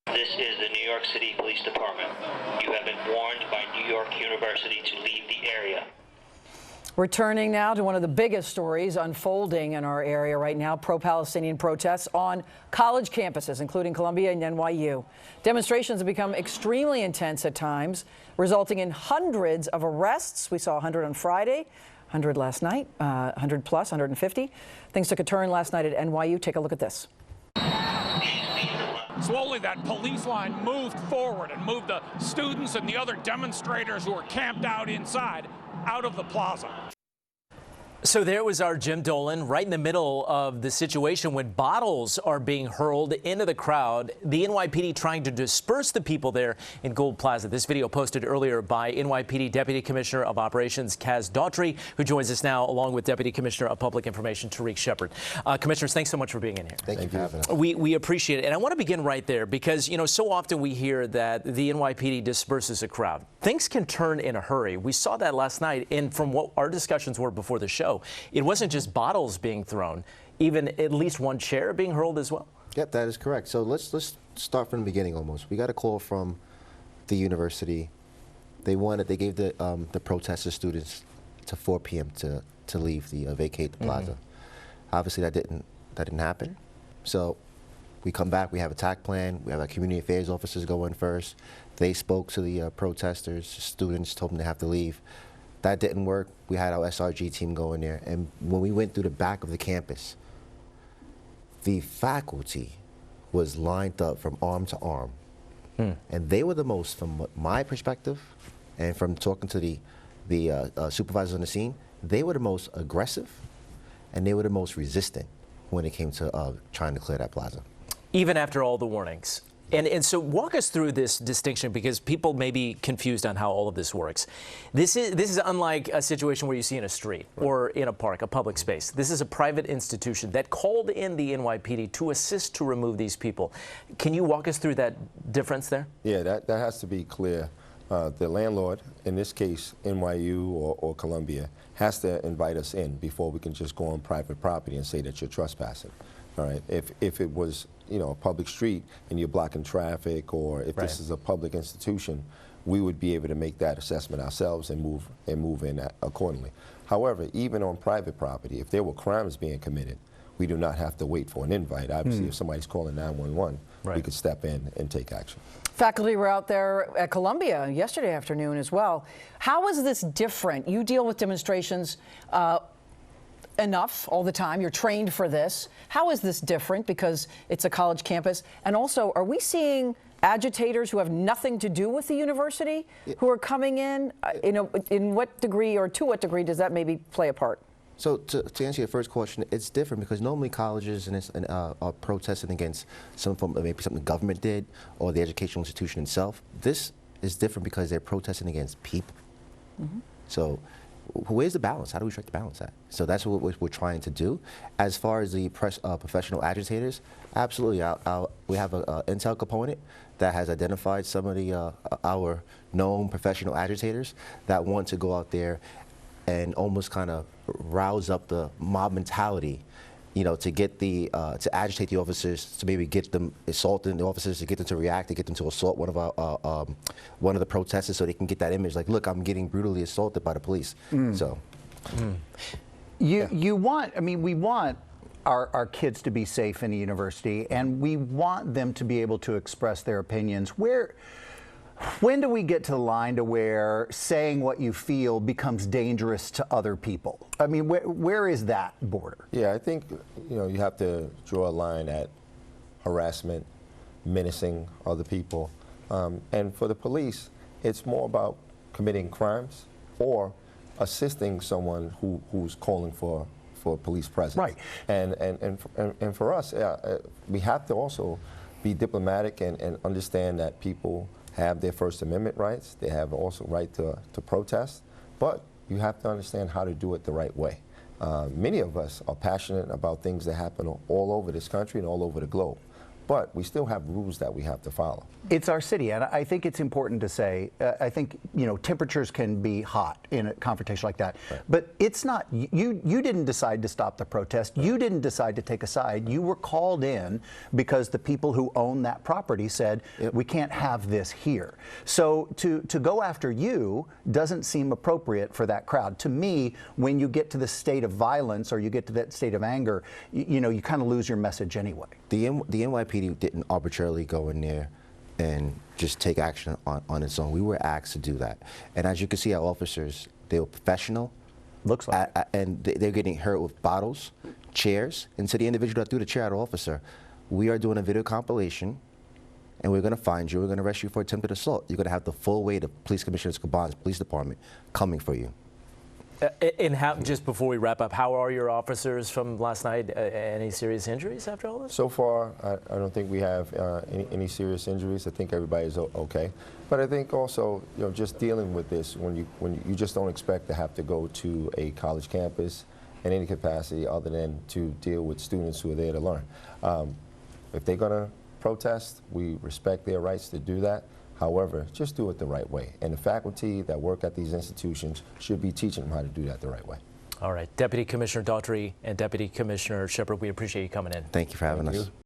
This is the New York City Police Department. You have been warned by New York University to leave the area. Returning now to one of the biggest stories unfolding in our area right now, pro-Palestinian protests on college campuses, including Columbia and NYU. Demonstrations have become extremely intense at times, resulting in hundreds of arrests. We saw 100 on Friday, 100 last night, 100 plus, 150. Things took a turn last night at NYU. Take a look at this. Slowly, that police line moved forward and moved the students and the other demonstrators who were camped out inside out of the plaza. So there was our Jim Dolan right in the middle of the situation when bottles are being hurled into the crowd. The NYPD trying to disperse the people there in Gold Plaza. This video posted earlier by NYPD Deputy Commissioner of Operations Kaz Daughtry, who joins us now along with Deputy Commissioner of Public Information Tariq Shepard. Commissioners, thanks so much for being in here. Thank you for having us. We appreciate it. And I want to begin right there because, you know, so often we hear that the NYPD disperses a crowd. Things can turn in a hurry. We saw that last night, and from what our discussions were before the show, it wasn't just bottles being thrown, even at least one chair being hurled as well. Yep, that is correct. So let's start from the beginning almost. We got a call from the university. They gave the protester students to 4 p.m. to leave vacate the plaza. Obviously that didn't happen. So we come back, we have a TAC plan, we have our community affairs officers go in first. They spoke to the protesters, students told them they have to leave. That didn't work. We had our SRG team go in there, and when we went through the back of the campus, the faculty was lined up from arm to arm. And they were the most, from my perspective, and from talking to the supervisors on the scene, they were the most aggressive, and they were the most resistant when it came to trying to clear that plaza. Even after all the warnings. And so walk us through this distinction, because people may be confused on how all of this works. This is unlike a situation where you see in a street or in a park, a public space. This is a private institution that called in the NYPD to assist to remove these people. Can you walk us through that difference there? Yeah, that has to be clear. The landlord, in this case NYU or Columbia, has to invite us in before we can just go on private property and say that you're trespassing. All right. If it was, you know, a public street and you're blocking traffic, or if this is a public institution, we would be able to make that assessment ourselves and move in accordingly. However, even on private property, if there were crimes being committed, we do not have to wait for an invite. Obviously, if somebody's calling 911, we could step in and take action. Faculty were out there at Columbia yesterday afternoon as well. How is this different? You deal with demonstrations enough all the time. You're trained for this. How is this different because it's a college campus? And also, are we seeing agitators who have nothing to do with the university who are coming in? You know, in what degree, or to what degree does that maybe play a part? So to answer your first question, it's different because normally colleges are protesting against maybe something the government did or the educational institution itself. This is different because they're protesting against people. So where's the balance? How do we strike the balance at? So that's what we're trying to do. As far as the professional agitators, absolutely. We have an intel component that has identified some of our known professional agitators that want to go out there and almost kind of rouse up the mob mentality, you know, to get to agitate the officers, to maybe get them assaulting the officers, to get them to react, to get them to assault one of the protesters, so they can get that image like, look, I'm getting brutally assaulted by the police. So, you want, I mean, we want our kids to be safe in the university, and we want them to be able to express their opinions. When do we get to the line to where saying what you feel becomes dangerous to other people? I mean, where is that border? Yeah, I think, you know, you have to draw a line at harassment, menacing other people. And for the police, it's more about committing crimes or assisting someone who's calling for police presence. Right. And for us, we have to also be diplomatic and understand that people have their First Amendment rights. They have also right to protest, but you have to understand how to do it the right way. Many of us are passionate about things that happen all over this country and all over the globe. but we still have rules that we have to follow. It's our city, and I think it's important to say, I think, temperatures can be hot in a confrontation like that, but it's not, you didn't decide to stop the protest, you didn't decide to take a side, you were called in because the people who own that property said, we can't have this here. So to go after you doesn't seem appropriate for that crowd. To me, when you get to the state of violence or you get to that state of anger, you kind of lose your message anyway. The NYPD didn't arbitrarily go in there and just take action on its own. We were asked to do that. And as you can see, our officers, they were professional. Looks like it. And they're getting hurt with bottles, chairs. And to the individual that threw the chair at our officer, we are doing a video compilation, and we're going to find you. We're going to arrest you for attempted assault. You're going to have the full weight of Police Commissioner Escobar's police department coming for you. And just before we wrap up, how are your officers from last night? Any serious injuries after all this? So far, I don't think we have any serious injuries. I think everybody's okay. But I think also, just dealing with this, when you just don't expect to have to go to a college campus in any capacity other than to deal with students who are there to learn. If they're going to protest, we respect their rights to do that. However, just do it the right way. And the faculty that work at these institutions should be teaching them how to do that the right way. All right. Deputy Commissioner Daughtry and Deputy Commissioner Shepherd, we appreciate you coming in. Thank you for having us. You.